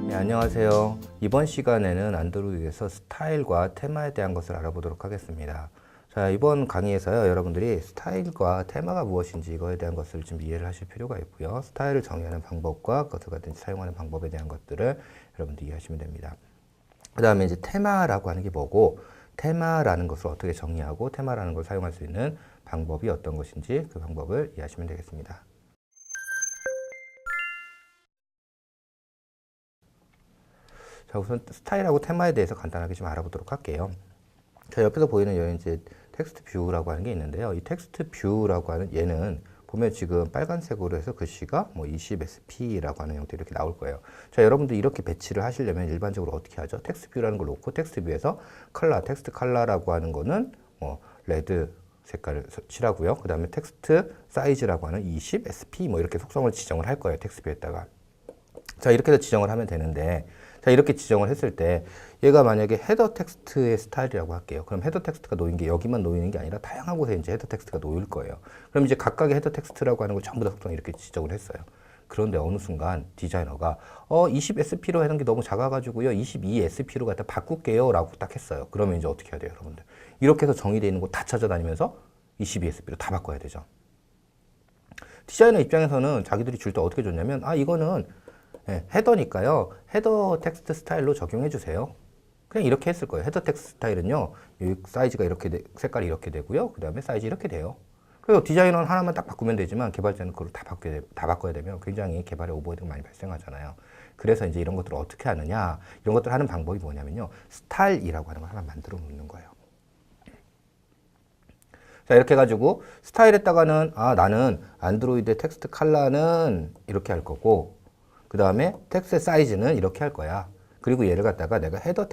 안녕하세요. 이번 시간에는 안드로이드에서 스타일과 테마에 대한 것을 알아보도록 하겠습니다. 자, 이번 강의에서요, 여러분들이 스타일과 테마가 무엇인지 이거에 대한 것을 좀 이해를 하실 필요가 있고요. 스타일을 정의하는 방법과 그것을 같은 사용하는 방법에 대한 것들을 여러분들이 이해하시면 됩니다. 그 다음에 이제 테마라고 하는 게 뭐고, 테마라는 것을 어떻게 정의하고 테마라는 걸 사용할 수 있는 방법이 어떤 것인지 그 방법을 이해하시면 되겠습니다. 자, 우선 스타일하고 테마에 대해서 간단하게 좀 알아보도록 할게요. 자, 옆에서 보이는 여기 이제 텍스트 뷰라고 하는 게 있는데요. 이 텍스트 뷰라고 하는 얘는 보면 지금 빨간색으로 해서 글씨가 뭐 20SP라고 하는 형태로 이렇게 나올 거예요. 자, 여러분들 이렇게 배치를 하시려면 일반적으로 어떻게 하죠? 텍스트 뷰라는 걸 놓고 텍스트 뷰에서 컬러, 텍스트 컬러라고 하는 거는 뭐 레드 색깔을 칠하고요. 그 다음에 텍스트 사이즈라고 하는 20SP 뭐 이렇게 속성을 지정을 할 거예요. 텍스트 뷰에다가. 자, 이렇게 해서 지정을 하면 되는데, 자, 이렇게 지정을 했을 때 얘가 만약에 헤더 텍스트의 스타일이라고 할게요. 그럼 헤더 텍스트가 놓인 게 여기만 놓이는 게 아니라 다양한 곳에 이제 헤더 텍스트가 놓일 거예요. 그럼 이제 각각의 헤더 텍스트라고 하는 걸 전부 다 속성을 이렇게 지정을 했어요. 그런데 어느 순간 디자이너가 20SP로 하는 게 너무 작아가지고요, 22SP로 갖다 바꿀게요 라고 딱 했어요. 그러면 이제 어떻게 해야 돼요, 여러분들? 이렇게 해서 정의되어 있는 거 다 찾아다니면서 22SP로 다 바꿔야 되죠. 디자이너 입장에서는 자기들이 줄 때 어떻게 줬냐면, 이거는 헤더니까요, 헤더 텍스트 스타일로 적용해 주세요. 그냥 이렇게 했을 거예요. 헤더 텍스트 스타일은요, 이 사이즈가 이렇게 색깔이 이렇게 되고요, 그 다음에 사이즈 이렇게 돼요. 그리고 디자이너는 하나만 딱 바꾸면 되지만 개발자는 그걸 다 바꿔야 되면 굉장히 개발에 오버헤드가 많이 발생하잖아요. 그래서 이제 이런 것들을 어떻게 하느냐, 이런 것들을 하는 방법이 뭐냐면요, 스타일이라고 하는 걸 하나 만들어 놓는 거예요. 자, 이렇게 해가지고 스타일에다가는 나는 안드로이드 텍스트 컬러는 이렇게 할 거고, 그 다음에 텍스트 사이즈는 이렇게 할 거야. 그리고 얘를 갖다가 내가 헤더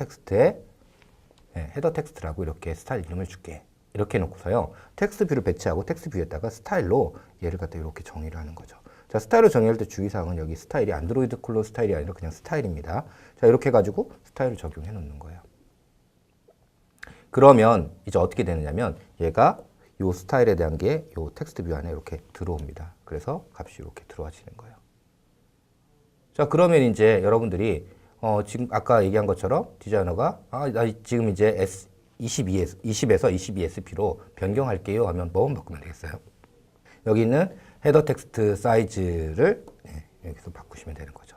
텍스트라고 이렇게 스타일 이름을 줄게. 이렇게 해놓고서요, 텍스트 뷰를 배치하고 텍스트 뷰에다가 스타일로 얘를 갖다 이렇게 정의를 하는 거죠. 자, 스타일로 정의할 때 주의사항은 여기 스타일이 안드로이드 컬러 스타일이 아니라 그냥 스타일입니다. 자, 이렇게 해가지고 스타일을 적용해 놓는 거예요. 그러면 이제 어떻게 되느냐면 얘가 요 스타일에 대한 게 요 텍스트 뷰 안에 이렇게 들어옵니다. 그래서 값이 이렇게 들어와지는 거예요. 자, 그러면 이제 여러분들이 지금 아까 얘기한 것처럼 디자이너가 나 지금 이제 20에서 22SP로 변경할게요 하면 뭐만 바꾸면 되겠어요? 여기 있는 헤더 텍스트 사이즈를 여기서 바꾸시면 되는 거죠.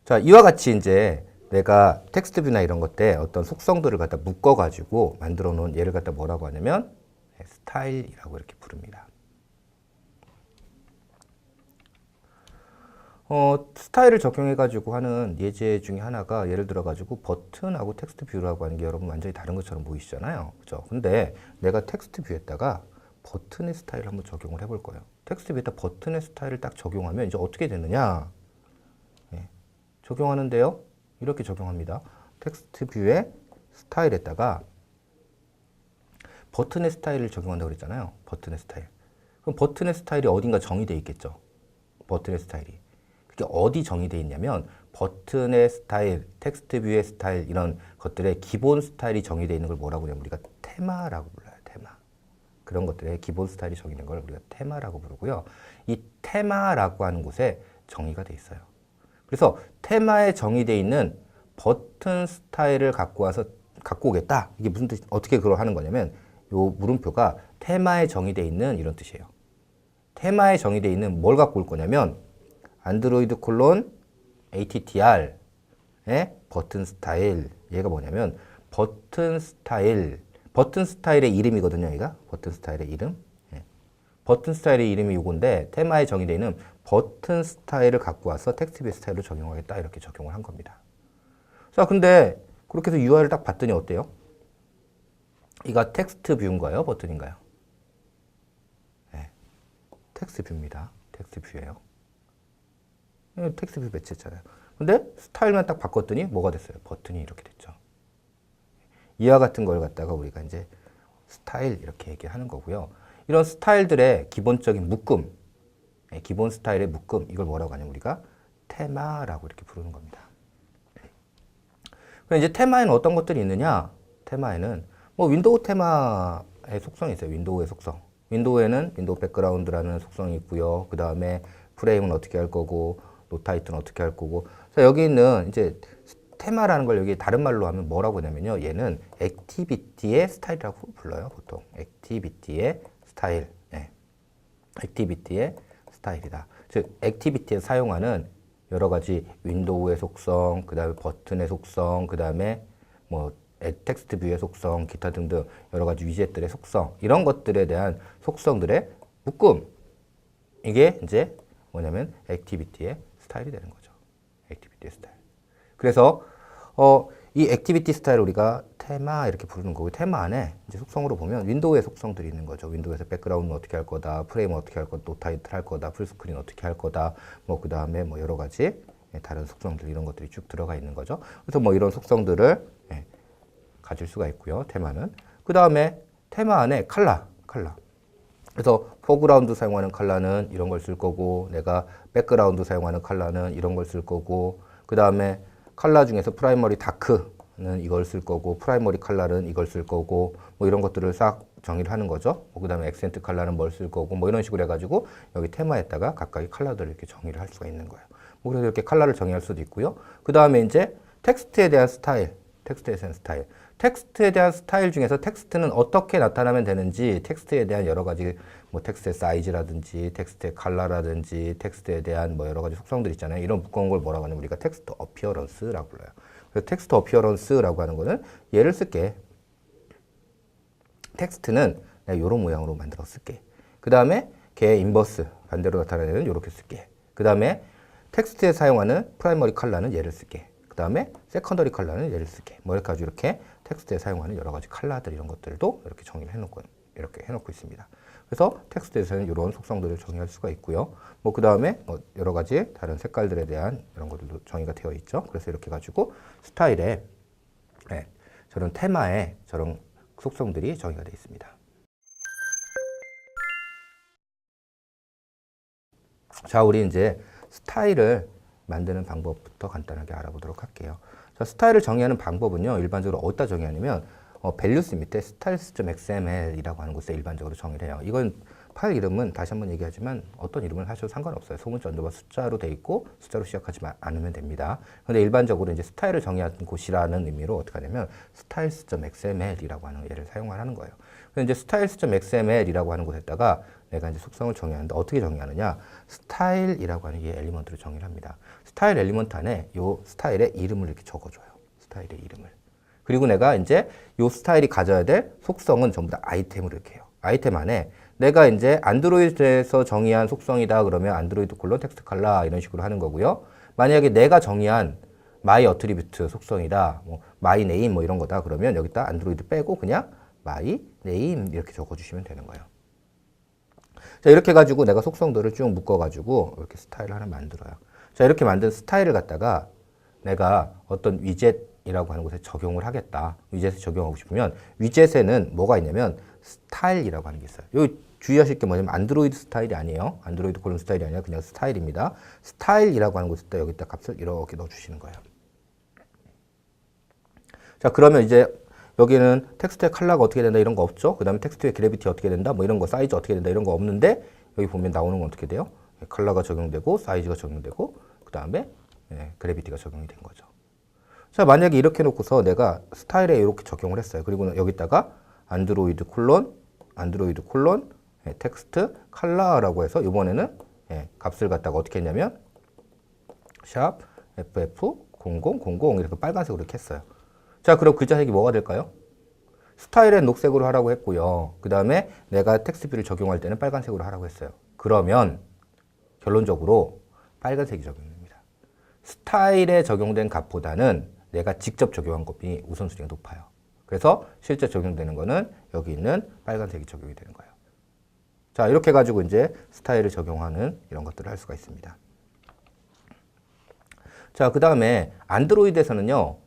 자, 이와 같이 이제 내가 텍스트 뷰나 이런 것 때 어떤 속성들을 갖다 묶어 가지고 만들어 놓은 얘를 갖다 뭐라고 하냐면 스타일이라고 이렇게 부릅니다. 스타일을 적용해가지고 하는 예제 중에 하나가 예를 들어가지고 버튼하고 텍스트 뷰라고 하는 게 여러분 완전히 다른 것처럼 보이시잖아요. 그죠? 근데 내가 텍스트 뷰에다가 버튼의 스타일을 한번 적용을 해볼 거예요. 텍스트 뷰에다 버튼의 스타일을 딱 적용하면 이제 어떻게 되느냐? 적용하는데요. 이렇게 적용합니다. 텍스트 뷰의 스타일에다가 버튼의 스타일을 적용한다고 그랬잖아요. 버튼의 스타일. 그럼 버튼의 스타일이 어딘가 정의되어 있겠죠. 버튼의 스타일이. 그게 어디 정의되어 있냐면 버튼의 스타일, 텍스트 뷰의 스타일 이런 것들의 기본 스타일이 정의되어 있는 걸 뭐라고 하냐면 우리가 테마라고 불러요. 테마. 그런 것들의 기본 스타일이 정의된 걸 우리가 테마라고 부르고요. 이 테마라고 하는 곳에 정의가 돼 있어요. 그래서 테마에 정의되어 있는 버튼 스타일을 갖고 오겠다. 이게 무슨 뜻, 어떻게 그걸 하는 거냐면 요 물음표가 테마에 정의되어 있는 이런 뜻이에요. 테마에 정의되어 있는 뭘 갖고 올 거냐면 안드로이드 콜론 ATTR의 버튼 스타일. 얘가 뭐냐면 버튼 스타일의 이름이거든요. 얘가 버튼 스타일의 이름. 버튼 스타일의 이름이 요건데 테마에 정의되어 있는 버튼 스타일을 갖고 와서 텍스트 뷰 스타일로 적용하겠다. 이렇게 적용을 한 겁니다. 자, 근데 그렇게 해서 UI를 딱 봤더니 어때요? 이거 텍스트 뷰인가요? 버튼인가요? 텍스트 뷰입니다. 텍스트 뷰예요. 텍스트 뷰 배치했잖아요. 근데 스타일만 딱 바꿨더니 뭐가 됐어요? 버튼이 이렇게 됐죠. 이와 같은 걸 갖다가 우리가 이제 스타일 이렇게 얘기하는 거고요. 이런 스타일들의 기본적인 묶음, 기본 스타일의 묶음, 이걸 뭐라고 하냐면 우리가 테마라고 이렇게 부르는 겁니다. 그럼 이제 테마에는 어떤 것들이 있느냐? 테마에는 뭐 윈도우 테마의 속성이 있어요. 윈도우의 속성. 윈도우에는 윈도우 백그라운드라는 속성이 있고요. 그 다음에 프레임은 어떻게 할 거고, 노타이트는 어떻게 할 거고. 자, 여기 있는 이제 테마라는 걸 여기 다른 말로 하면 뭐라고 하냐면요. 얘는 액티비티의 스타일이라고 불러요. 보통 액티비티의 스타일. 네. 액티비티의 스타일이다. 즉 액티비티에 사용하는 여러 가지 윈도우의 속성, 그 다음에 버튼의 속성, 그 다음에 뭐 텍스트 뷰의 속성, 기타 등등 여러 가지 위젯들의 속성, 이런 것들에 대한 속성들의 묶음. 이게 이제 뭐냐면 액티비티의 스타일이 되는 거죠. 액티비티의 스타일. 그래서 이 액티비티 스타일을 우리가 테마 이렇게 부르는 거고, 테마 안에 이제 속성으로 보면 윈도우의 속성들이 있는 거죠. 윈도우에서 백그라운드는 어떻게 할 거다, 프레임은 어떻게 할 거다, 노타이틀 할 거다, 풀스크린 어떻게 할 거다, 뭐 그 다음에 뭐 여러 가지 다른 속성들 이런 것들이 쭉 들어가 있는 거죠. 그래서 뭐 이런 속성들을 가질 수가 있고요. 테마는. 그 다음에 테마 안에 컬러. 그래서 포그라운드 사용하는 컬러는 이런 걸 쓸 거고, 내가 백그라운드 사용하는 컬러는 이런 걸 쓸 거고, 그 다음에 컬러 중에서 프라이머리 다크는 이걸 쓸 거고, 프라이머리 컬러는 이걸 쓸 거고, 뭐 이런 것들을 싹 정의를 하는 거죠. 그 다음에 액센트 컬러는 뭘 쓸 거고, 뭐 이런 식으로 해가지고 여기 테마에다가 각각의 컬러들을 이렇게 정의를 할 수가 있는 거예요. 뭐 그래서 이렇게 컬러를 정의할 수도 있고요. 그 다음에 이제 텍스트에 대한 스타일. 텍스트에 대한 스타일 중에서 텍스트는 어떻게 나타나면 되는지, 텍스트에 대한 여러 가지 뭐 텍스트의 사이즈라든지 텍스트의 컬러라든지 텍스트에 대한 뭐 여러 가지 속성들 있잖아요. 이런 무거운 걸 뭐라고 하냐면 우리가 텍스트 어피어런스라고 불러요. 그래서 텍스트 어피어런스라고 하는 거는 얘를 쓸게. 텍스트는 내가 이런 모양으로 만들어 쓸게. 그 다음에 걔의 인버스 반대로 나타내는 이렇게 쓸게. 그 다음에 텍스트에 사용하는 프라이머리 컬러는 얘를 쓸게. 그 다음에 세컨더리 컬러는 얘를 쓸게. 뭐 이렇게 아주 이렇게 텍스트에 사용하는 여러 가지 컬러들 이런 것들도 이렇게 정의를 이렇게 해놓고 있습니다. 그래서 텍스트에서는 이런 속성들을 정의할 수가 있고요. 뭐 그 다음에 뭐 여러 가지 다른 색깔들에 대한 이런 것들도 정의가 되어 있죠. 그래서 이렇게 가지고 스타일에 저런 테마에 저런 속성들이 정의가 되어 있습니다. 자, 우리 이제 스타일을 만드는 방법부터 간단하게 알아보도록 할게요. 자, 스타일을 정의하는 방법은요, 일반적으로 어디다 정의하냐면 values 밑에 styles.xml이라고 하는 곳에 일반적으로 정의를 해요. 이건 파일 이름은 다시 한번 얘기하지만 어떤 이름을 하셔도 상관없어요. 소문자 언더바 숫자로 돼 있고 숫자로 시작하지 않으면 됩니다. 근데 일반적으로 이제 스타일을 정의하는 곳이라는 의미로 어떻게 하냐면 styles.xml이라고 하는 얘를 사용하는 거예요. 그래서 이제 styles.xml이라고 하는 곳에다가 내가 이제 속성을 정의하는데 어떻게 정의하느냐? 스타일이라고 하는 이 엘리먼트를 정의를 합니다. 스타일 엘리먼트 안에 이 스타일의 이름을 이렇게 적어줘요. 스타일의 이름을. 그리고 내가 이제 이 스타일이 가져야 될 속성은 전부 다 아이템으로 이렇게 해요. 아이템 안에 내가 이제 안드로이드에서 정의한 속성이다 그러면 안드로이드 콜론 텍스트 컬러 이런 식으로 하는 거고요. 만약에 내가 정의한 마이 어트리뷰트 속성이다, 뭐 마이 네임 뭐 이런 거다 그러면 여기다 안드로이드 빼고 그냥 마이 네임 이렇게 적어주시면 되는 거예요. 자, 이렇게 가지고 내가 속성들을 쭉 묶어가지고 이렇게 스타일을 하나 만들어요. 자, 이렇게 만든 스타일을 갖다가 내가 어떤 위젯이라고 하는 곳에 적용을 하겠다. 위젯에 적용하고 싶으면 위젯에는 뭐가 있냐면 스타일이라고 하는 게 있어요. 요 주의하실 게 뭐냐면 안드로이드 스타일이 아니에요. 안드로이드 콜론 스타일이 아니라 그냥 스타일입니다. 스타일이라고 하는 곳에다 여기다 값을 이렇게 넣어주시는 거예요. 자, 그러면 이제 여기는 텍스트의 컬러가 어떻게 된다 이런 거 없죠. 그 다음에 텍스트의 그래비티 어떻게 된다 뭐 이런 거, 사이즈 어떻게 된다 이런 거 없는데 여기 보면 나오는 건 어떻게 돼요? 컬러가 적용되고 사이즈가 적용되고 그 다음에 그래비티가 적용이 된 거죠. 자, 만약에 이렇게 놓고서 내가 스타일에 이렇게 적용을 했어요. 그리고 여기다가 안드로이드 콜론 텍스트 컬러라고 해서 이번에는 값을 갖다가 어떻게 했냐면 샵 ff0000 이렇게 빨간색으로 이렇게 했어요. 자, 그럼 글자색이 뭐가 될까요? 스타일은 녹색으로 하라고 했고요. 그 다음에 내가 텍스트뷰를 적용할 때는 빨간색으로 하라고 했어요. 그러면 결론적으로 빨간색이 적용됩니다. 스타일에 적용된 값보다는 내가 직접 적용한 값이 우선순위가 높아요. 그래서 실제 적용되는 거는 여기 있는 빨간색이 적용이 되는 거예요. 자, 이렇게 가지고 이제 스타일을 적용하는 이런 것들을 할 수가 있습니다. 자, 그 다음에 안드로이드에서는요,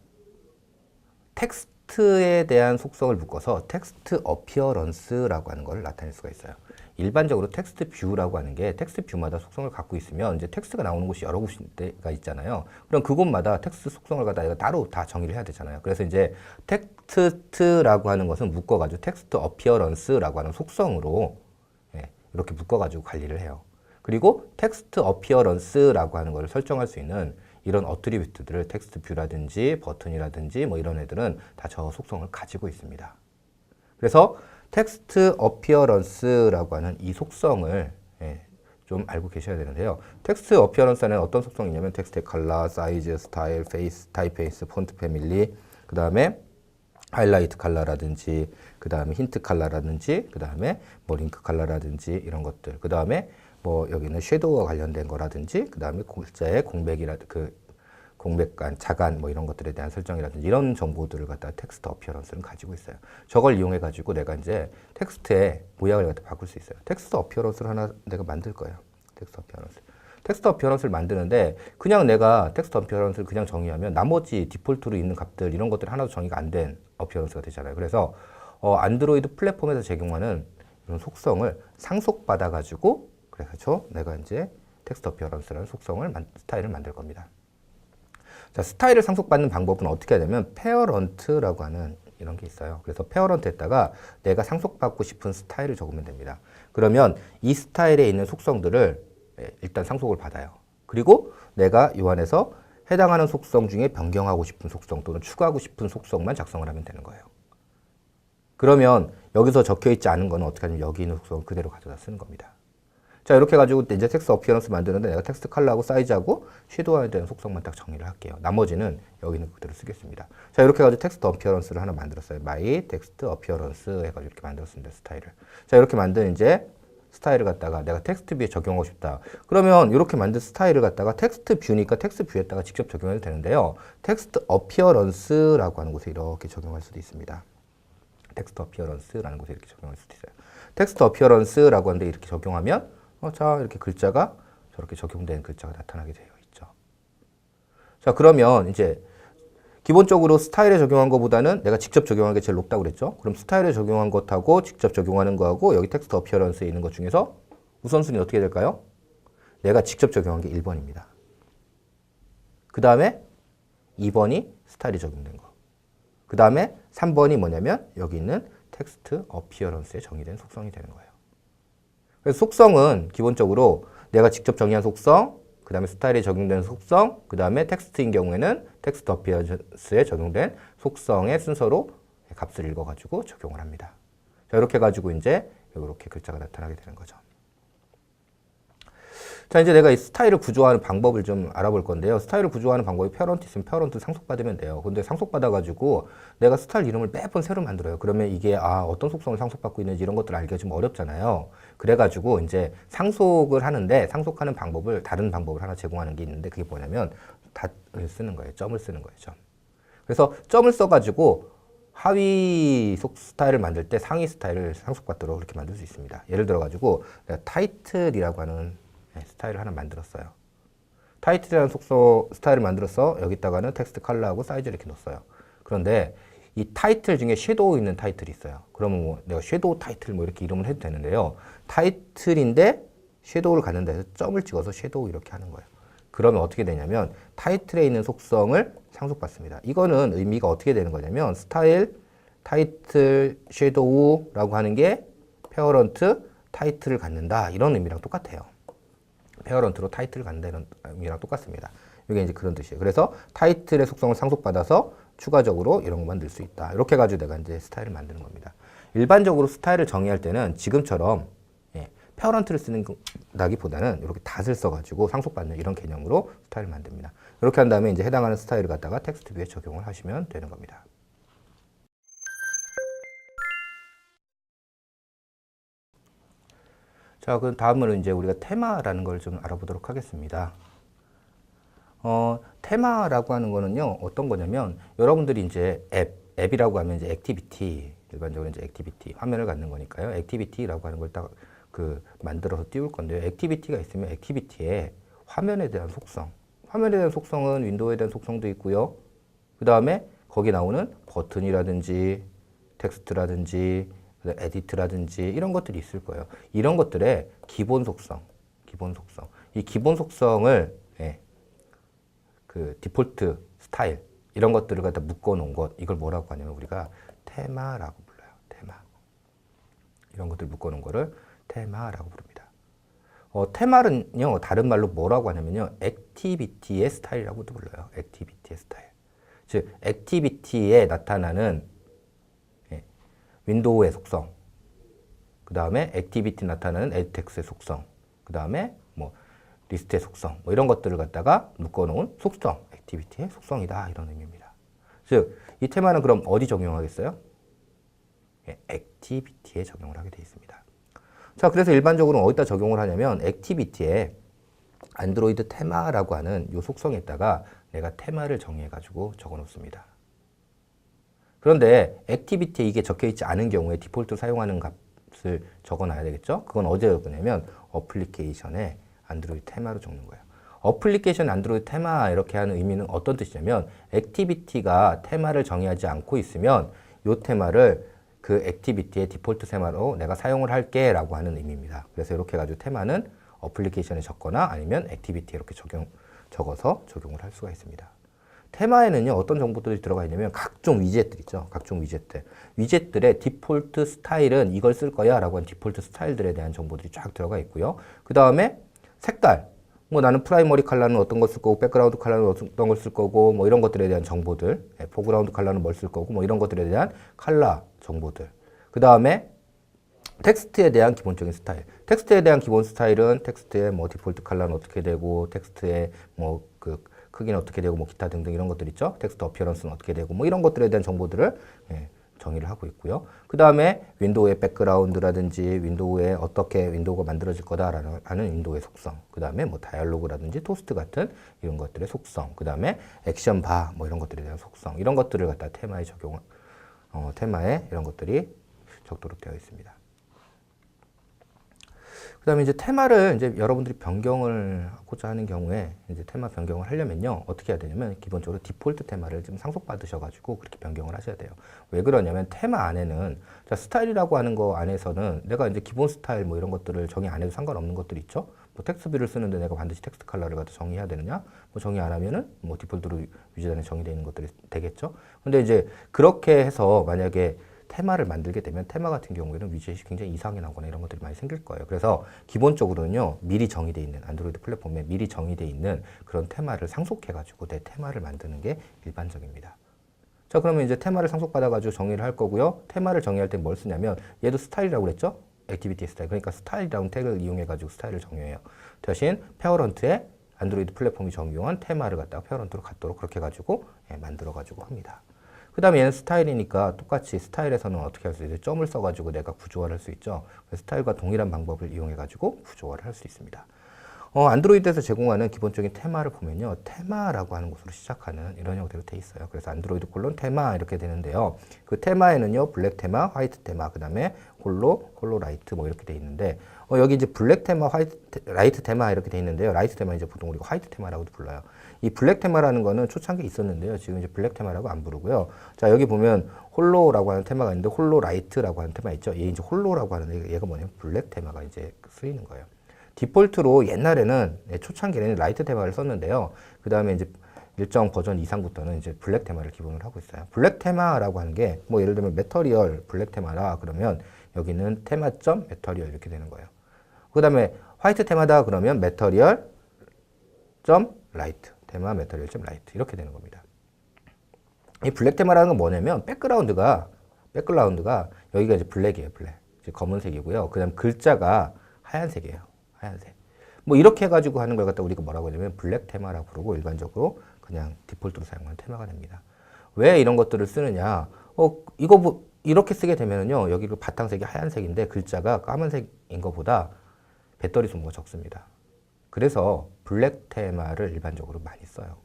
텍스트 텍스트에 대한 속성을 묶어서 텍스트 어피어런스라고 하는 걸 나타낼 수가 있어요. 일반적으로 텍스트 뷰라고 하는 게 텍스트 뷰마다 속성을 갖고 있으면 이제 텍스트가 나오는 곳이 여러 곳가 있잖아요. 그럼 그곳마다 텍스트 속성을 갖다가 따로 다 정의를 해야 되잖아요. 그래서 이제 텍스트라고 하는 것은 묶어가지고 텍스트 어피어런스라고 하는 속성으로 이렇게 묶어가지고 관리를 해요. 그리고 텍스트 어피어런스라고 하는 것을 설정할 수 있는 이런 어트리뷰트들을 텍스트 뷰라든지 버튼이라든지 뭐 이런 애들은 다 저 속성을 가지고 있습니다. 그래서 텍스트 어피어런스라고 하는 이 속성을 좀 알고 계셔야 되는데요. 텍스트 어피어런스는 어떤 속성이 있냐면 텍스트의 컬러, 사이즈, 스타일, 페이스, 타입페이스, 폰트 패밀리, 그 다음에 하이라이트 컬러라든지, 그 다음에 힌트 컬러라든지, 그 다음에 뭐 링크 컬러라든지 이런 것들, 그 다음에 뭐 여기는 섀도우와 관련된 거라든지, 그 다음에 글자의 공백간, 자간 뭐 이런 것들에 대한 설정이라든지 이런 정보들을 갖다가 텍스트 어피어런스는 가지고 있어요. 저걸 이용해 가지고 내가 이제 텍스트의 모양을 갖다 바꿀 수 있어요. 텍스트 어피어런스를 하나 내가 만들 거예요. 텍스트 어피어런스. 텍스트 어피어런스를 만드는데 그냥 내가 텍스트 어피어런스를 그냥 정의하면 나머지 디폴트로 있는 값들 이런 것들이 하나도 정의가 안 된 어피어런스가 되잖아요. 그래서 안드로이드 플랫폼에서 적용하는 이런 속성을 상속받아 가지고 그래서 내가 이제 텍스트 어피어런스라는 스타일을 만들 겁니다. 자, 스타일을 상속받는 방법은 어떻게 하냐면 페어런트라고 하는 이런 게 있어요. 그래서 페어런트에다가 내가 상속받고 싶은 스타일을 적으면 됩니다. 그러면 이 스타일에 있는 속성들을 일단 상속을 받아요. 그리고 내가 이 안에서 해당하는 속성 중에 변경하고 싶은 속성 또는 추가하고 싶은 속성만 작성을 하면 되는 거예요. 그러면 여기서 적혀 있지 않은 거는 어떻게 하냐면 여기 있는 속성을 그대로 가져다 쓰는 겁니다. 자, 이렇게 해가지고 이제 텍스트 어피어런스 만드는데 내가 텍스트 컬러하고 사이즈하고 섀도우에 대한 속성만 딱 정리를 할게요. 나머지는 여기는 그대로 쓰겠습니다. 자, 이렇게 해가지고 텍스트 어피어런스를 하나 만들었어요. my 텍스트 어피어런스 해가지고 이렇게 만들었습니다. 스타일을. 자, 이렇게 만든 이제 스타일을 갖다가 내가 텍스트 뷰에 적용하고 싶다. 그러면 이렇게 만든 스타일을 갖다가 텍스트 뷰니까 텍스트 뷰에다가 직접 적용해도 되는데요. 텍스트 어피어런스라고 하는 곳에 이렇게 적용할 수도 있습니다. 텍스트 어피어런스라는 곳에 이렇게 적용할 수도 있어요. 텍스트 어피어런스라고 하는데 이렇게 적용하면 자, 이렇게 글자가 저렇게 적용된 글자가 나타나게 되어 있죠. 자, 그러면 이제 기본적으로 스타일에 적용한 것보다는 내가 직접 적용한 게 제일 높다고 그랬죠. 그럼 스타일에 적용한 것하고 직접 적용하는 거하고 여기 텍스트 어피어런스에 있는 것 중에서 우선순위 어떻게 될까요? 내가 직접 적용한 게 1번입니다. 그 다음에 2번이 스타일이 적용된 거. 그 다음에 3번이 뭐냐면 여기 있는 텍스트 어피어런스에 정의된 속성이 되는 거예요. 그래서 속성은 기본적으로 내가 직접 정의한 속성, 그 다음에 스타일에 적용된 속성, 그 다음에 텍스트인 경우에는 텍스트 어피어런스에 적용된 속성의 순서로 값을 읽어가지고 적용을 합니다. 자, 이렇게 해가지고 이제 이렇게 글자가 나타나게 되는 거죠. 자, 이제 내가 이 스타일을 구조하는 방법을 좀 알아볼 건데요. 스타일을 구조하는 방법이 페어런트 있으면 페어런트 상속받으면 돼요. 근데 상속받아가지고 내가 스타일 이름을 매번 새로 만들어요. 그러면 이게 어떤 속성을 상속받고 있는지 이런 것들을 알기가 좀 어렵잖아요. 그래가지고 이제 상속을 하는데 상속하는 방법을 다른 방법을 하나 제공하는 게 있는데 그게 뭐냐면 닷을 쓰는 거예요. 점을 쓰는 거예요. 점. 그래서 점을 써가지고 하위 스타일을 만들 때 상위 스타일을 상속받도록 그렇게 만들 수 있습니다. 예를 들어가지고 내가 타이틀이라고 하는 스타일을 하나 만들었어요. 타이틀이라는 스타일을 만들어서 여기다가는 텍스트 컬러하고 사이즈를 이렇게 넣었어요. 그런데 이 타이틀 중에 섀도우 있는 타이틀이 있어요. 그러면 뭐 내가 섀도우 타이틀 뭐 이렇게 이름을 해도 되는데요. 타이틀인데 섀도우를 갖는다 해서 점을 찍어서 섀도우 이렇게 하는 거예요. 그러면 어떻게 되냐면 타이틀에 있는 속성을 상속받습니다. 이거는 의미가 어떻게 되는 거냐면 스타일, 타이틀, 섀도우라고 하는 게 페어런트, 타이틀을 갖는다 이런 의미랑 똑같아요. 페어런트로 타이틀을 갖는다 이런 의미랑 똑같습니다. 이게 이제 그런 뜻이에요. 그래서 타이틀의 속성을 상속받아서 추가적으로 이런 것만 넣을 수 있다. 이렇게 해가지고 내가 이제 스타일을 만드는 겁니다. 일반적으로 스타일을 정의할 때는 지금처럼 페어런트를 쓰는 나기보다는 이렇게 닷을 써가지고 상속받는 이런 개념으로 스타일을 만듭니다. 이렇게 한 다음에 이제 해당하는 스타일을 갖다가 텍스트 뷰에 적용을 하시면 되는 겁니다. 자, 그럼 다음으로 이제 우리가 테마라는 걸 좀 알아보도록 하겠습니다. 테마라고 하는 거는요, 어떤 거냐면, 여러분들이 이제 앱이라고 하면 이제 액티비티, 일반적으로 이제 액티비티, 화면을 갖는 거니까요. 액티비티라고 하는 걸 딱 만들어서 띄울 건데요. 액티비티가 있으면 액티비티에 화면에 대한 속성, 화면에 대한 속성은 윈도우에 대한 속성도 있고요. 그 다음에 거기 나오는 버튼이라든지 텍스트라든지 에디트라든지 이런 것들이 있을 거예요. 이런 것들의 기본 속성. 이 기본 속성을 그 디폴트 스타일 이런 것들을 갖다 묶어 놓은 것, 이걸 뭐라고 하냐면 우리가 테마라고 불러요. 테마. 이런 것들 묶어 놓은 거를 테마라고 부릅니다. 테마는요, 다른 말로 뭐라고 하냐면요, 액티비티의 스타일이라고도 불러요. 액티비티의 스타일. 즉, 액티비티에 나타나는 윈도우의 속성, 그 다음에 액티비티 나타나는 에디텍스의 속성, 그 다음에 뭐 리스트의 속성, 뭐 이런 것들을 갖다가 묶어놓은 속성, 액티비티의 속성이다, 이런 의미입니다. 즉, 이 테마는 그럼 어디 적용하겠어요? 액티비티에 적용을 하게 되어 있습니다. 자, 그래서 일반적으로 어디다 적용을 하냐면 액티비티에 안드로이드 테마라고 하는 이 속성에다가 내가 테마를 정의해가지고 적어 놓습니다. 그런데 액티비티에 이게 적혀 있지 않은 경우에 디폴트 사용하는 값을 적어 놔야 되겠죠? 그건 어디에 적느냐면 어플리케이션에 안드로이드 테마로 적는 거예요. 어플리케이션 안드로이드 테마 이렇게 하는 의미는 어떤 뜻이냐면 액티비티가 테마를 정의하지 않고 있으면 이 테마를 그 액티비티의 디폴트 테마로 내가 사용을 할게 라고 하는 의미입니다. 그래서 이렇게 해가지고 테마는 어플리케이션에 적거나 아니면 액티비티에 이렇게 적어서 적용을 할 수가 있습니다. 테마에는요, 어떤 정보들이 들어가 있냐면 각종 위젯들 있죠. 각종 위젯들. 위젯들의 디폴트 스타일은 이걸 쓸 거야 라고 하는 디폴트 스타일들에 대한 정보들이 쫙 들어가 있고요. 그 다음에 색깔. 뭐 나는 프라이머리 컬러는 어떤 걸 쓸 거고, 백그라운드 컬러는 어떤 걸 쓸 거고, 뭐 이런 것들에 대한 정보들. 포그라운드 컬러는 뭘 쓸 거고, 뭐 이런 것들에 대한 컬러 정보들. 그 다음에 텍스트에 대한 기본적인 스타일. 텍스트에 대한 기본 스타일은 텍스트의 뭐 디폴트 컬러는 어떻게 되고, 텍스트의 뭐 그 크기는 어떻게 되고, 뭐 기타 등등 이런 것들 있죠. 텍스트 어피어런스는 어떻게 되고, 뭐 이런 것들에 대한 정보들을 정의를 하고 있고요. 그 다음에 윈도우의 백그라운드라든지 윈도우에 어떻게 윈도우가 만들어질 거다라는 윈도우의 속성. 그 다음에 뭐 다이얼로그라든지 토스트 같은 이런 것들의 속성. 그 다음에 액션 바 뭐 이런 것들에 대한 속성. 이런 것들을 갖다 테마에 적용, 테마에 이런 것들이 적도록 되어 있습니다. 그 다음에 이제 테마를 이제 여러분들이 변경을 하고자 하는 경우에 이제 테마 변경을 하려면요, 어떻게 해야 되냐면 기본적으로 디폴트 테마를 좀 상속받으셔가지고 그렇게 변경을 하셔야 돼요. 왜 그러냐면 테마 안에는 자, 스타일이라고 하는 거 안에서는 내가 이제 기본 스타일 뭐 이런 것들을 정의 안 해도 상관없는 것들이 있죠. 뭐 텍스트 뷰를 쓰는데 내가 반드시 텍스트 컬러를 갖다 정의해야 되느냐? 뭐 정의 안 하면은 뭐 디폴트로 유지단에 정의되어 있는 것들이 되겠죠. 근데 이제 그렇게 해서 만약에 테마를 만들게 되면 테마 같은 경우에는 위젯이 굉장히 이상하게 나오거나 이런 것들이 많이 생길 거예요. 그래서 기본적으로는요, 미리 정의되어 있는 안드로이드 플랫폼에 미리 정의되어 있는 그런 테마를 상속해가지고 내 테마를 만드는 게 일반적입니다. 자, 그러면 이제 테마를 상속받아가지고 정의를 할 거고요. 테마를 정의할 때 뭘 쓰냐면 얘도 스타일이라고 그랬죠? 액티비티 스타일. 그러니까 스타일이라는 태그를 이용해가지고 스타일을 정의해요. 대신 페어런트에 안드로이드 플랫폼이 적용한 테마를 갖다가 페어런트로 갖도록 그렇게 해가지고 만들어가지고 합니다. 그 다음에 얘는 스타일이니까 똑같이 스타일에서는 어떻게 할 수 있어요? 점을 써가지고 내가 구조화를 할 수 있죠. 스타일과 동일한 방법을 이용해가지고 구조화를 할 수 있습니다. 안드로이드에서 제공하는 기본적인 테마를 보면요, 테마라고 하는 곳으로 시작하는 이런 형태로 돼 있어요. 그래서 안드로이드 콜론 테마 이렇게 되는데요. 그 테마에는요, 블랙 테마, 화이트 테마, 그 다음에 홀로 라이트 뭐 이렇게 돼 있는데, 여기 이제 블랙 테마, 라이트 테마 이렇게 돼 있는데요. 라이트 테마 이제 보통 우리가 화이트 테마라고도 불러요. 이 블랙 테마라는 거는 초창기에 있었는데요. 지금 이제 블랙 테마라고 안 부르고요. 자, 여기 보면 홀로라고 하는 테마가 있는데 홀로 라이트라고 하는 테마 있죠. 얘 이제 홀로라고 하는데 얘가 뭐냐면 블랙 테마가 이제 쓰이는 거예요. 디폴트로 옛날에는 초창기에는 라이트 테마를 썼는데요. 그 다음에 이제 일정 버전 이상부터는 이제 블랙 테마를 기본으로 하고 있어요. 블랙 테마라고 하는 게 뭐 예를 들면 메터리얼 블랙 테마라 그러면 여기는 테마점 메터리얼 이렇게 되는 거예요. 그 다음에 화이트 테마다 그러면 메터리얼 점 라이트 테마 메터리얼 점 라이트 이렇게 되는 겁니다. 이 블랙 테마라는 건 뭐냐면 백그라운드가 여기가 이제 블랙이에요. 블랙. 이제 검은색이고요. 그 다음 글자가 하얀색이에요. 하얀색. 뭐 이렇게 해가지고 하는 걸 갖다 우리가 뭐라고 하냐면 블랙 테마라고 부르고 일반적으로 그냥 디폴트로 사용하는 테마가 됩니다. 왜 이런 것들을 쓰느냐? 이거 뭐 이렇게 쓰게 되면은요, 여기 그 바탕색이 하얀색인데 글자가 까만색인 것보다 배터리 소모가 적습니다. 그래서 블랙 테마를 일반적으로 많이 써요.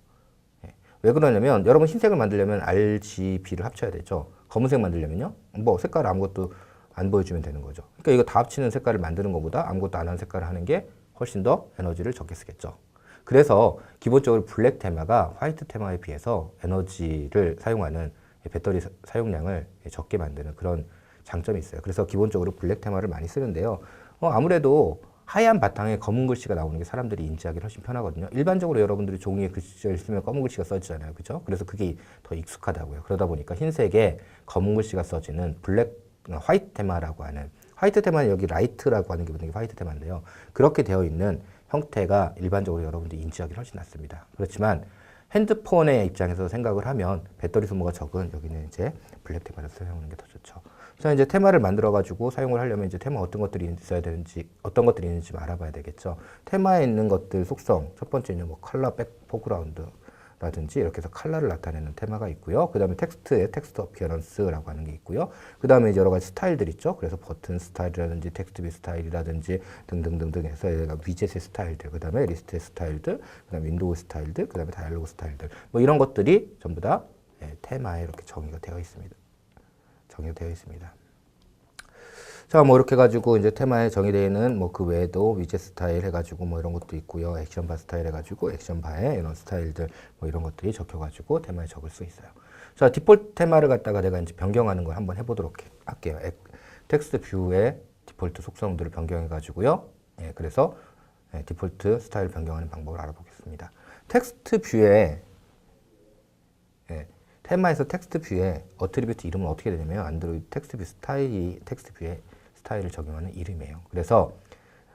왜 그러냐면 여러분 흰색을 만들려면 RGB를 합쳐야 되죠. 검은색 만들려면요, 뭐 색깔 아무것도 안 보여주면 되는 거죠. 그러니까 이거 다 합치는 색깔을 만드는 것보다 아무것도 안 하는 색깔을 하는 게 훨씬 더 에너지를 적게 쓰겠죠. 그래서 기본적으로 블랙 테마가 화이트 테마에 비해서 에너지를 사용하는 배터리 사용량을 적게 만드는 그런 장점이 있어요. 그래서 기본적으로 블랙 테마를 많이 쓰는데요. 아무래도 하얀 바탕에 검은 글씨가 나오는 게 사람들이 인지하기 훨씬 편하거든요. 일반적으로 여러분들이 종이에 글씨를 쓰면 검은 글씨가 써지잖아요. 그죠? 그래서 그게 더 익숙하다고요. 그러다 보니까 흰색에 검은 글씨가 써지는 화이트 테마라고 하는, 화이트 테마는 여기 라이트라고 하는 게 화이트 테마인데요. 그렇게 되어 있는 형태가 일반적으로 여러분들이 인지하기 훨씬 낫습니다. 그렇지만 핸드폰의 입장에서 생각을 하면 배터리 소모가 적은 여기는 이제 블랙 테마를 사용하는 게 더 좋죠. 자, 이제 테마를 만들어 가지고 사용을 하려면 이제 테마 어떤 것들이 있어야 되는지, 어떤 것들이 있는지 알아봐야 되겠죠. 테마에 있는 것들 속성, 첫 번째는 뭐 컬러 백 포그라운드라든지 이렇게 해서 컬러를 나타내는 테마가 있고요. 그 다음에 텍스트에 텍스트 어피어런스라고 하는 게 있고요. 그 다음에 이제 여러 가지 스타일들 있죠. 그래서 버튼 스타일이라든지 텍스트 뷰 스타일이라든지 등등등등 해서 위젯의 스타일들, 그 다음에 리스트의 스타일들, 그 다음에 윈도우 스타일들, 그 다음에 다이얼로그 스타일들, 뭐 이런 것들이 전부 다 테마에 이렇게 정의가 되어 있습니다. 자, 뭐 이렇게 해가지고 이제 테마에 정의되어 있는 뭐 그 외에도 위젯 스타일 해가지고 뭐 이런 것도 있고요. 액션바 스타일 해가지고 액션바에 이런 스타일들 뭐 이런 것들이 적혀가지고 테마에 적을 수 있어요. 자, 디폴트 테마를 갖다가 내가 이제 변경하는 걸 한번 해보도록 할게요. 텍스트 뷰의 디폴트 속성들을 변경해가지고요. 그래서 디폴트 스타일 변경하는 방법을 알아보겠습니다. 텍스트 뷰에 테마에서 텍스트 뷰에 어트리뷰트 이름은 어떻게 되냐면 안드로이드 텍스트 뷰 스타일이 텍스트 뷰에 스타일을 적용하는 이름이에요. 그래서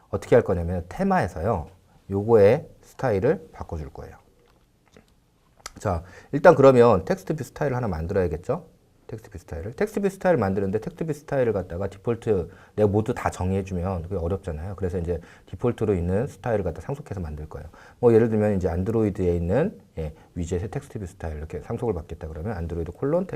어떻게 할 거냐면 테마에서요, 요거의 스타일을 바꿔줄 거예요. 자, 일단 그러면 텍스트 뷰 스타일을 하나 만들어야겠죠? 텍스트 뷰 스타일을 만드는데 텍스트 뷰 스타일을 갖다가 디폴트 내가 모두 다 정의해주면 그게 어렵잖아요. 그래서 이제 디폴트로 있는 스타일을 갖다 상속해서 만들 거예요. 뭐 예를 들면 이제 안드로이드에 있는 위젯의 텍스트 뷰 스타일 이렇게 상속을 받겠다 그러면 안드로이드 콜론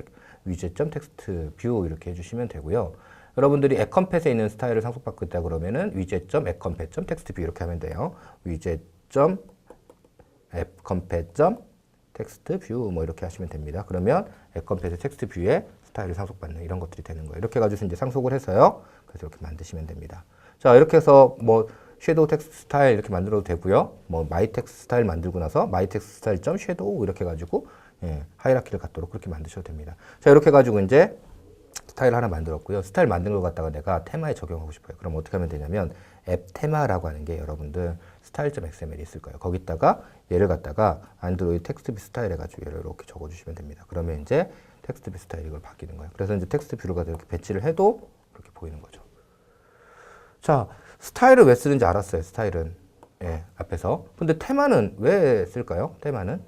위젯.점 텍스트 뷰 이렇게 해주시면 되고요. 여러분들이 앱컴팻에 있는 스타일을 상속받겠다 그러면은 위젯.점 앱컴팻.점 텍스트 뷰 이렇게 하면 돼요. 위젯.점 앱컴팻.점 텍스트 뷰 뭐 이렇게 하시면 됩니다. 그러면 앱컴팻의 텍스트 뷰에 스타일을 상속받는 이런 것들이 되는 거예요. 이렇게 해가지고 이제 상속을 해서요. 그래서 이렇게 만드시면 됩니다. 자, 이렇게 해서 뭐 섀도우 텍스트 스타일 이렇게 만들어도 되고요. 뭐 마이 텍스트 스타일 만들고 나서 마이 텍스트 스타일 점 섀도우 이렇게 해가지고 하이라키를 갖도록 그렇게 만드셔도 됩니다. 자, 이렇게 해가지고 이제 스타일 하나 만들었고요. 스타일 만든 걸 갖다가 내가 테마에 적용하고 싶어요. 그럼 어떻게 하면 되냐면 앱 테마라고 하는 게 여러분들 style.xml이 있을 거예요. 거기다가 얘를 갖다가 안드로이드 텍스트 뷰 스타일 해가지고 얘를 이렇게 적어주시면 됩니다. 그러면 이제 텍스트 뷰 스타일 이걸 바뀌는 거예요. 그래서 이제 텍스트 뷰를 갖다 이렇게 배치를 해도 이렇게 보이는 거죠. 자, 스타일을 왜 쓰는지 알았어요. 스타일은 앞에서. 근데 테마는 왜 쓸까요? 테마는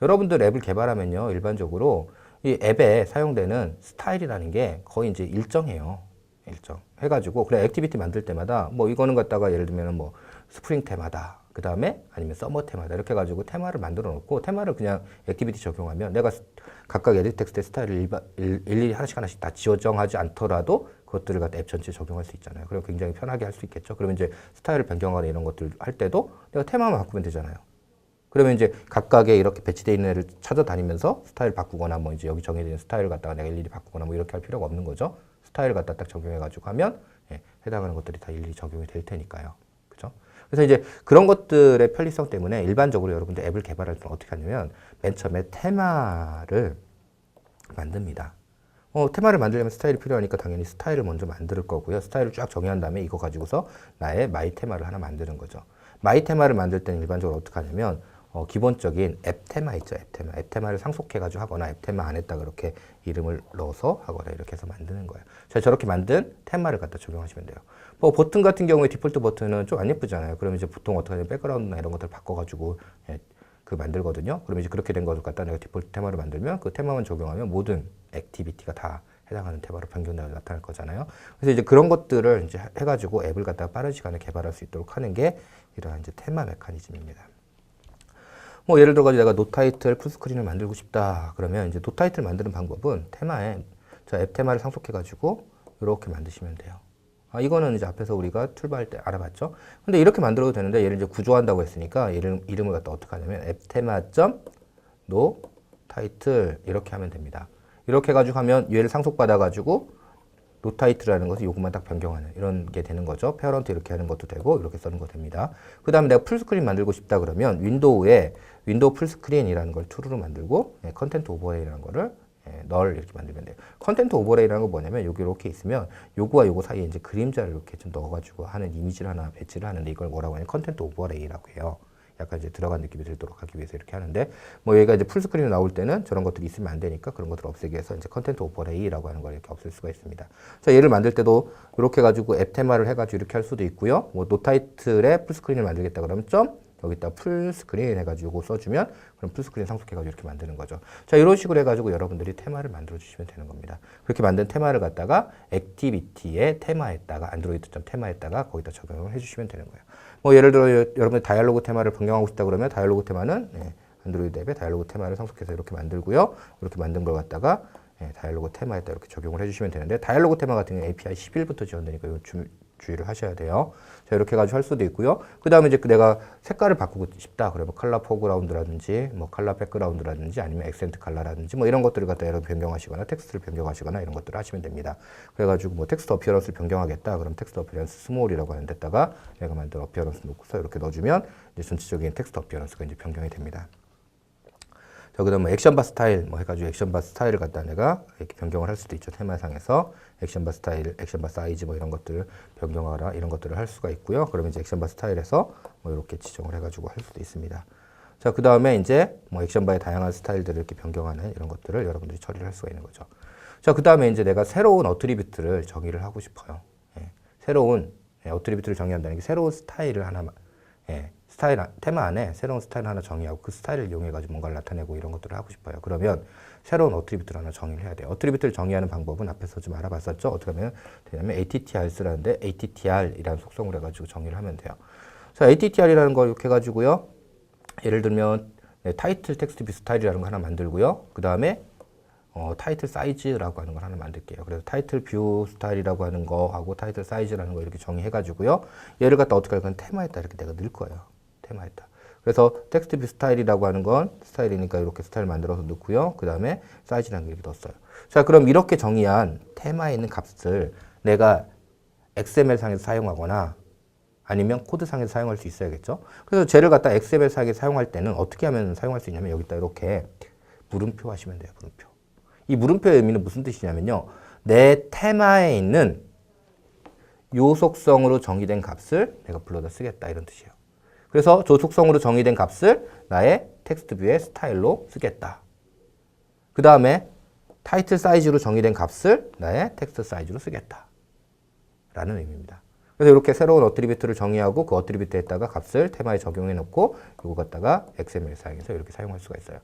여러분들 앱을 개발하면요, 일반적으로 이 앱에 사용되는 스타일이라는 게 거의 이제 일정해요. 일정. 해가지고, 그래, 액티비티 만들 때마다, 뭐, 이거는 갖다가 예를 들면 뭐, 스프링 테마다. 그 다음에 아니면 서머 테마다. 이렇게 해가지고 테마를 만들어 놓고, 테마를 그냥 액티비티 적용하면 내가 각각 에디트 텍스트의 스타일을 일일이 하나씩 다 지정하지 않더라도 그것들을 갖다 앱 전체에 적용할 수 있잖아요. 그럼 굉장히 편하게 할 수 있겠죠. 그러면 이제 스타일을 변경하거나 이런 것들 할 때도 내가 테마만 바꾸면 되잖아요. 그러면 이제 각각의 이렇게 배치되어 있는 애를 찾아다니면서 스타일 바꾸거나 뭐 이제 여기 정해진 스타일을 갖다가 내가 일일이 바꾸거나 뭐 이렇게 할 필요가 없는 거죠. 스타일을 갖다 딱 적용해가지고 하면 해당하는 것들이 다 일일이 적용이 될 테니까요. 그죠? 그래서 이제 그런 것들의 편리성 때문에 일반적으로 여러분들 앱을 개발할 때 어떻게 하냐면 맨 처음에 테마를 만듭니다. 테마를 만들려면 스타일이 필요하니까 당연히 스타일을 먼저 만들 거고요. 스타일을 쫙 정의한 다음에 이거 가지고서 나의 마이 테마를 하나 만드는 거죠. 마이 테마를 만들 때는 일반적으로 어떻게 하냐면 기본적인 앱 테마 있죠. 앱 테마를 상속해가지고 하거나 앱 테마 안에다가 이렇게 이름을 넣어서 하거나 이렇게 해서 만드는 거예요. 자, 저렇게 만든 테마를 갖다 적용하시면 돼요. 뭐 버튼 같은 경우에 디폴트 버튼은 좀 안 예쁘잖아요. 그러면 이제 보통 어떻게 하냐면 백그라운드나 이런 것들을 바꿔가지고 그 만들거든요. 그러면 이제 그렇게 된 것을 갖다 내가 디폴트 테마를 만들면 그 테마만 적용하면 모든 액티비티가 다 해당하는 테마로 변경되어 나타날 거잖아요. 그래서 이제 그런 것들을 이제 해가지고 앱을 갖다가 빠른 시간에 개발할 수 있도록 하는 게 이러한 이제 테마 메커니즘입니다. 뭐 예를 들어가지고 내가 노 타이틀 풀스크린을 만들고 싶다 그러면 이제 노 타이틀 만드는 방법은 테마에 앱 테마를 상속해가지고 이렇게 만드시면 돼요. 이거는 이제 앞에서 우리가 출발할 때 알아봤죠. 근데 이렇게 만들어도 되는데 얘를 이제 구조한다고 했으니까 이름을 갖다 어떻게 하냐면 앱 테마.점 노 타이틀 이렇게 하면 됩니다. 이렇게 해가지고 하면 얘를 상속받아가지고 노타이트라는 것은 요것만 딱 변경하는 이런 게 되는 거죠. 페어런트 이렇게 하는 것도 되고 이렇게 쓰는 거 됩니다. 그 다음에 내가 풀스크린 만들고 싶다 그러면 윈도우 풀스크린이라는 걸 true로 만들고 컨텐트 오버레이라는 거를 널 이렇게 만들면 돼요. 컨텐트 오버레이라는 건 뭐냐면 여기 이렇게 있으면 요거와 요거 사이에 이제 그림자를 이렇게 좀 넣어가지고 하는 이미지를 하나 배치를 하는데 이걸 뭐라고 하냐면 컨텐트 오버레이라고 해요. 약간 이제 들어간 느낌이 들도록 하기 위해서 이렇게 하는데 뭐 얘가 이제 풀스크린으로 나올 때는 저런 것들이 있으면 안 되니까 그런 것들을 없애기 위해서 이제 컨텐트 오버레이라고 하는 걸 이렇게 없앨 수가 있습니다. 자, 얘를 만들 때도 이렇게 해가지고 앱 테마를 해가지고 이렇게 할 수도 있고요. 뭐 노타이틀에 풀스크린을 만들겠다 그러면 점 여기다 풀스크린 해가지고 이거 써주면 그럼 풀스크린 상속해가지고 이렇게 만드는 거죠. 자, 이런 식으로 해가지고 여러분들이 테마를 만들어 주시면 되는 겁니다. 그렇게 만든 테마를 갖다가 액티비티의 테마에다가 안드로이드.테마에다가 거기다 적용을 해주시면 되는 거예요. 뭐 예를 들어 여러분들 다이얼로그 테마를 변경하고 싶다 그러면 다이얼로그 테마는 안드로이드 앱에 다이얼로그 테마를 상속해서 이렇게 만들고요. 이렇게 만든 걸 갖다가 다이얼로그 테마에다 이렇게 적용을 해주시면 되는데 다이얼로그 테마 같은 경우는 API 11부터 지원되니까 이거 주의를 하셔야 돼요. 자, 이렇게 해가지고 할 수도 있고요. 그 다음에 이제 내가 색깔을 바꾸고 싶다. 그러면 컬러 포그라운드라든지, 뭐 컬러 백그라운드라든지, 아니면 액센트 컬러라든지, 뭐 이런 것들을 갖다 여러분 변경하시거나, 텍스트를 변경하시거나 이런 것들을 하시면 됩니다. 그래가지고 뭐 텍스트 어피어런스를 변경하겠다. 그럼 텍스트 어피어런스 스몰이라고 하는 데다가 내가 만든 어피어런스 놓고서 이렇게 넣어주면 이제 전체적인 텍스트 어피어런스가 이제 변경이 됩니다. 자, 그 다음에 액션바 스타일, 뭐 해가지고 액션바 스타일을 갖다 내가 이렇게 변경을 할 수도 있죠. 테마상에서. 액션바 스타일, 액션바 사이즈 뭐 이런 것들을 변경하라, 이런 것들을 할 수가 있고요. 그러면 이제 액션바 스타일에서 뭐 이렇게 지정을 해가지고 할 수도 있습니다. 자, 그 다음에 이제 뭐 액션바의 다양한 스타일들을 이렇게 변경하는 이런 것들을 여러분들이 처리를 할 수가 있는 거죠. 자, 그 다음에 이제 내가 새로운 어트리뷰트를 정의를 하고 싶어요. 새로운 어트리뷰트를 정의한다는 게 새로운 스타일을 하나, 테마 안에 새로운 스타일을 하나 정의하고 그 스타일을 이용해가지고 뭔가를 나타내고 이런 것들을 하고 싶어요. 그러면 새로운 어트리뷰트를 하나 정의를 해야 돼요. 어트리뷰트를 정의하는 방법은 앞에서 좀 알아봤었죠. 어떻게 하면 되냐면 ATTR 쓰라는데 ATTR이라는 속성을 해가지고 정의를 하면 돼요. 자, ATTR이라는 걸 이렇게 해가지고요. 예를 들면 타이틀 텍스트 뷰 스타일이라는 거 하나 만들고요. 그 다음에 타이틀 사이즈라고 하는 걸 하나 만들게요. 그래서 타이틀 뷰 스타일이라고 하는 거하고 타이틀 사이즈라는 거 이렇게 정의해가지고요. 얘를 갖다 어떻게 할 거냐 테마에다 이렇게 내가 넣을 거예요. 테마에다. 그래서 텍스트 뷰 스타일이라고 하는 건 스타일이니까 이렇게 스타일 만들어서 넣고요. 그 다음에 사이즈라는 거 이렇게 넣었어요. 자, 그럼 이렇게 정의한 테마에 있는 값을 내가 XML상에서 사용하거나 아니면 코드상에서 사용할 수 있어야겠죠. 그래서 쟤를 갖다 XML상에 사용할 때는 어떻게 하면 사용할 수 있냐면 여기다 이렇게 물음표 하시면 돼요. 물음표. 이 물음표의 의미는 무슨 뜻이냐면요. 내 테마에 있는 요 속성으로 정의된 값을 내가 불러다 쓰겠다 이런 뜻이에요. 그래서 저 속성으로 정의된 값을 나의 텍스트 뷰의 스타일로 쓰겠다. 그 다음에 타이틀 사이즈로 정의된 값을 나의 텍스트 사이즈로 쓰겠다. 라는 의미입니다. 그래서 이렇게 새로운 어트리뷰트를 정의하고 그 어트리뷰트에다가 값을 테마에 적용해 놓고 이거 갖다가 XML 사용해서 이렇게 사용할 수가 있어요.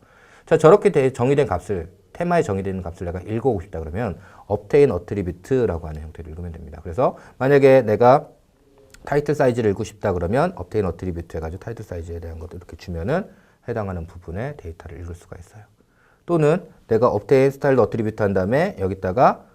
자, 저렇게 정의된 값을 테마에 정의되는 값을 내가 읽어오고 싶다 그러면 obtain attribute라고 하는 형태로 읽으면 됩니다. 그래서 만약에 내가 타이틀 사이즈를 읽고 싶다 그러면 obtain attribute 해가지고 타이틀 사이즈에 대한 것도 이렇게 주면은 해당하는 부분의 데이터를 읽을 수가 있어요. 또는 내가 obtain style attribute 한 다음에 여기다가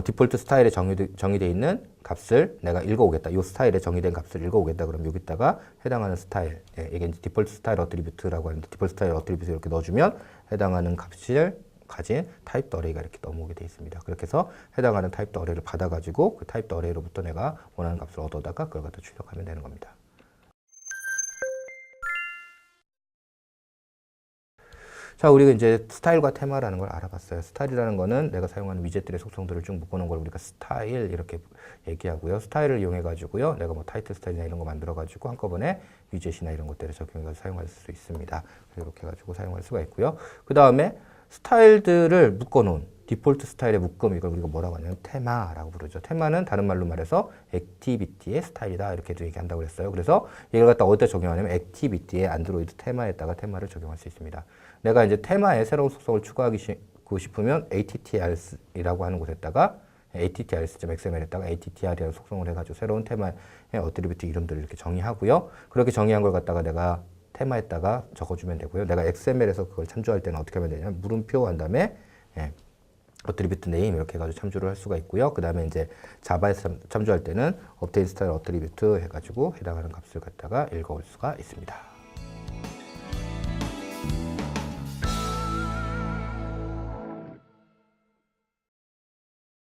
디폴트 스타일에 정의되어 있는 값을 내가 읽어오겠다. 이 스타일에 정의된 값을 읽어오겠다. 그럼 여기다가 해당하는 스타일, 이게 이제 디폴트 스타일 어트리뷰트라고 하는데 디폴트 스타일 어트리뷰트 이렇게 넣어주면 해당하는 값을 가진 타입 어레이가 이렇게 넘어오게 되어 있습니다. 그렇게 해서 해당하는 타입 어레이를 받아가지고 그 타입 어레이로부터 내가 원하는 값을 얻어다가 그걸 갖다 출력하면 되는 겁니다. 자, 우리가 이제 스타일과 테마라는 걸 알아봤어요. 스타일이라는 거는 내가 사용하는 위젯들의 속성들을 쭉 묶어놓은 걸 우리가 스타일 이렇게 얘기하고요. 스타일을 이용해가지고요. 내가 뭐 타이틀 스타일이나 이런 거 만들어가지고 한꺼번에 위젯이나 이런 것들을 적용해서 사용할 수 있습니다. 이렇게 해가지고 사용할 수가 있고요. 그 다음에 스타일들을 묶어놓은 디폴트 스타일의 묶음, 이걸 우리가 뭐라고 하냐면 테마라고 부르죠. 테마는 다른 말로 말해서 액티비티의 스타일이다 이렇게도 얘기한다고 그랬어요. 그래서 이걸 갖다 어디다 적용하냐면 액티비티의 안드로이드 테마에다가 테마를 적용할 수 있습니다. 내가 이제 테마에 새로운 속성을 추가하고 싶으면 ATTR이라고 하는 곳에다가 attrs.xml에다가 ATTR이라는 속성을 해가지고 새로운 테마의 어트리뷰트 이름들을 이렇게 정의하고요. 그렇게 정의한 걸 갖다가 내가 테마에다가 적어주면 되고요. 내가 XML에서 그걸 참조할 때는 어떻게 하면 되냐면 물음표 한 다음에 어트리뷰트 네임 이렇게 해가지고 참조를 할 수가 있고요. 그 다음에 이제 자바에서 참조할 때는 obtain style 어트리뷰트 해가지고 해당하는 값을 갖다가 읽어올 수가 있습니다.